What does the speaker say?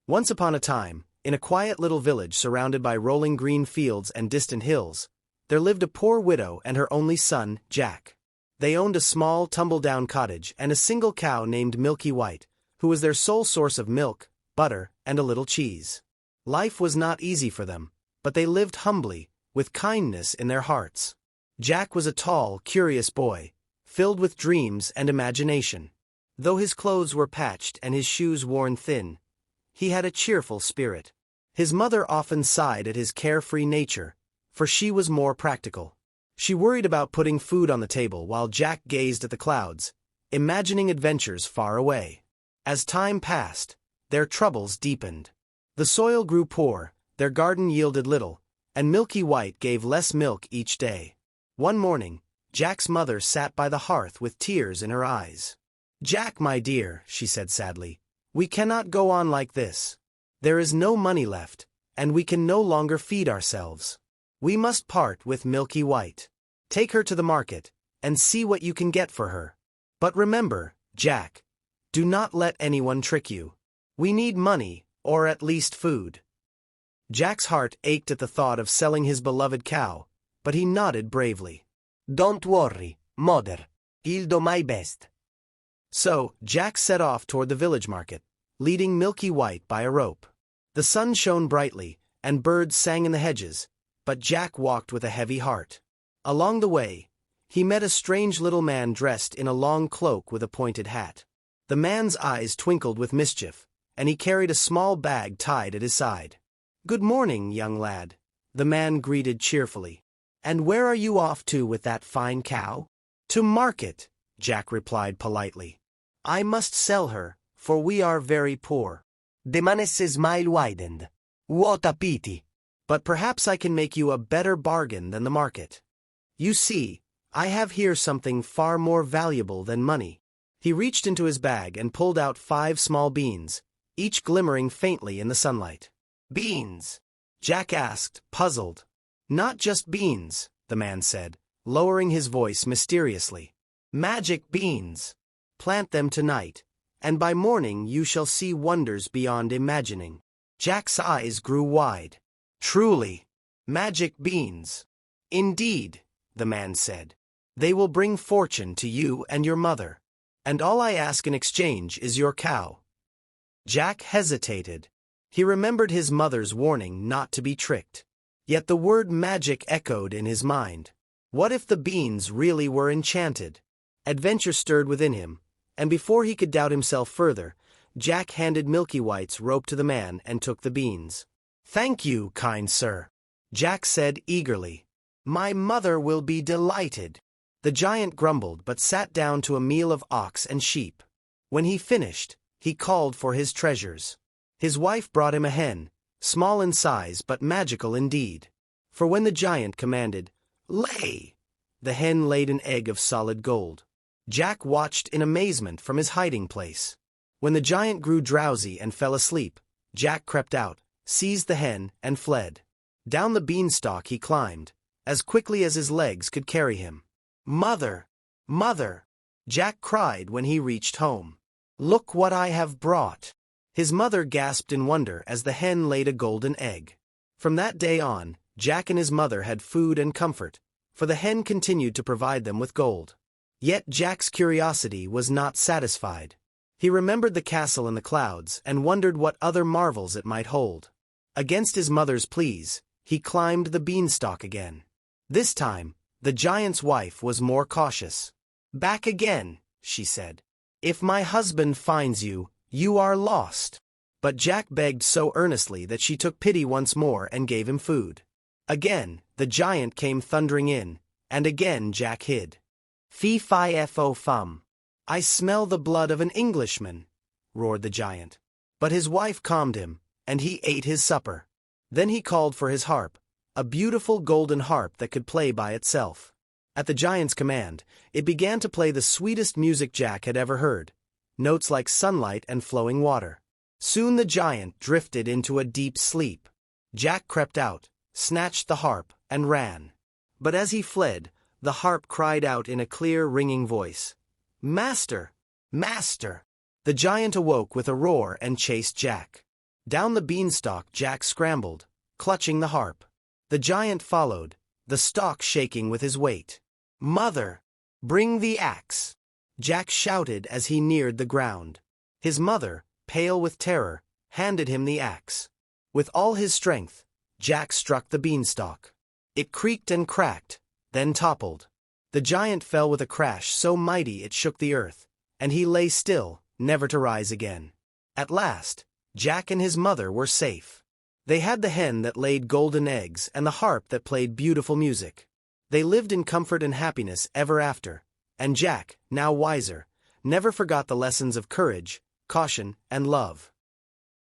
Once upon a time, in a quiet little village surrounded by rolling green fields and distant hills, there lived a poor widow and her only son, Jack. They owned a small, tumble-down cottage and a single cow named Milky White, who was their sole source of milk, butter, and a little cheese. Life was not easy for them, but they lived humbly, with kindness in their hearts. Jack was a tall, curious boy, filled with dreams and imagination. Though his clothes were patched and his shoes worn thin, he had a cheerful spirit. His mother often sighed at his carefree nature, for she was more practical. She worried about putting food on the table while Jack gazed at the clouds, imagining adventures far away. As time passed, their troubles deepened. The soil grew poor, their garden yielded little, and Milky White gave less milk each day. One morning, Jack's mother sat by the hearth with tears in her eyes. "Jack, my dear," she said sadly, "we cannot go on like this. There is no money left, and we can no longer feed ourselves. We must part with Milky White. Take her to the market, and see what you can get for her. But remember, Jack, do not let anyone trick you. We need money, or at least food." Jack's heart ached at the thought of selling his beloved cow, but he nodded bravely. "Don't worry, mother. I'll do my best." So, Jack set off toward the village market, leading Milky White by a rope. The sun shone brightly, and birds sang in the hedges, but Jack walked with a heavy heart. Along the way, he met a strange little man dressed in a long cloak with a pointed hat. The man's eyes twinkled with mischief, and he carried a small bag tied at his side. "Good morning, young lad," the man greeted cheerfully. "And where are you off to with that fine cow?" "To market," Jack replied politely. "I must sell her, for we are very poor." The man's smile widened. "What a pity! But perhaps I can make you a better bargain than the market. You see, I have here something far more valuable than money." He reached into his bag and pulled out 5 small beans, each glimmering faintly in the sunlight. "Beans?" Jack asked, puzzled. "Not just beans," the man said, lowering his voice mysteriously. "Magic beans. Plant them tonight, and by morning you shall see wonders beyond imagining." Jack's eyes grew wide. "Truly, magic beans." "Indeed," the man said. "They will bring fortune to you and your mother, and all I ask in exchange is your cow." Jack hesitated. He remembered his mother's warning not to be tricked. Yet the word magic echoed in his mind. What if the beans really were enchanted? Adventure stirred within him, and before he could doubt himself further, Jack handed Milky White's rope to the man and took the beans. "Thank you, kind sir," Jack said eagerly. "My mother will be delighted." The giant grumbled but sat down to a meal of ox and sheep. When he finished, he called for his treasures. His wife brought him a hen, small in size but magical indeed. For when the giant commanded, "Lay," the hen laid an egg of solid gold. Jack watched in amazement from his hiding place. When the giant grew drowsy and fell asleep, Jack crept out, seized the hen, and fled. Down the beanstalk he climbed, as quickly as his legs could carry him. "Mother! Mother!" Jack cried when he reached home. "Look what I have brought." His mother gasped in wonder as the hen laid a golden egg. From that day on, Jack and his mother had food and comfort, for the hen continued to provide them with gold. Yet Jack's curiosity was not satisfied. He remembered the castle in the clouds and wondered what other marvels it might hold. Against his mother's pleas, he climbed the beanstalk again. This time, the giant's wife was more cautious. "Back again," she said. "If my husband finds you, you are lost." But Jack begged so earnestly that she took pity once more and gave him food. Again, the giant came thundering in, and again Jack hid. "Fee-fi-fo-fum. I smell the blood of an Englishman," roared the giant. But his wife calmed him, and he ate his supper. Then he called for his harp, a beautiful golden harp that could play by itself. At the giant's command, it began to play the sweetest music Jack had ever heard, notes like sunlight and flowing water. Soon the giant drifted into a deep sleep. Jack crept out, snatched the harp, and ran. But as he fled, the harp cried out in a clear, ringing voice, "Master! Master!" The giant awoke with a roar and chased Jack. Down the beanstalk Jack scrambled, clutching the harp. The giant followed, the stalk shaking with his weight. "Mother! Bring the axe!" Jack shouted as he neared the ground. His mother, pale with terror, handed him the axe. With all his strength, Jack struck the beanstalk. It creaked and cracked, then toppled. The giant fell with a crash so mighty it shook the earth, and he lay still, never to rise again. At last, Jack and his mother were safe. They had the hen that laid golden eggs and the harp that played beautiful music. They lived in comfort and happiness ever after, and Jack, now wiser, never forgot the lessons of courage, caution, and love.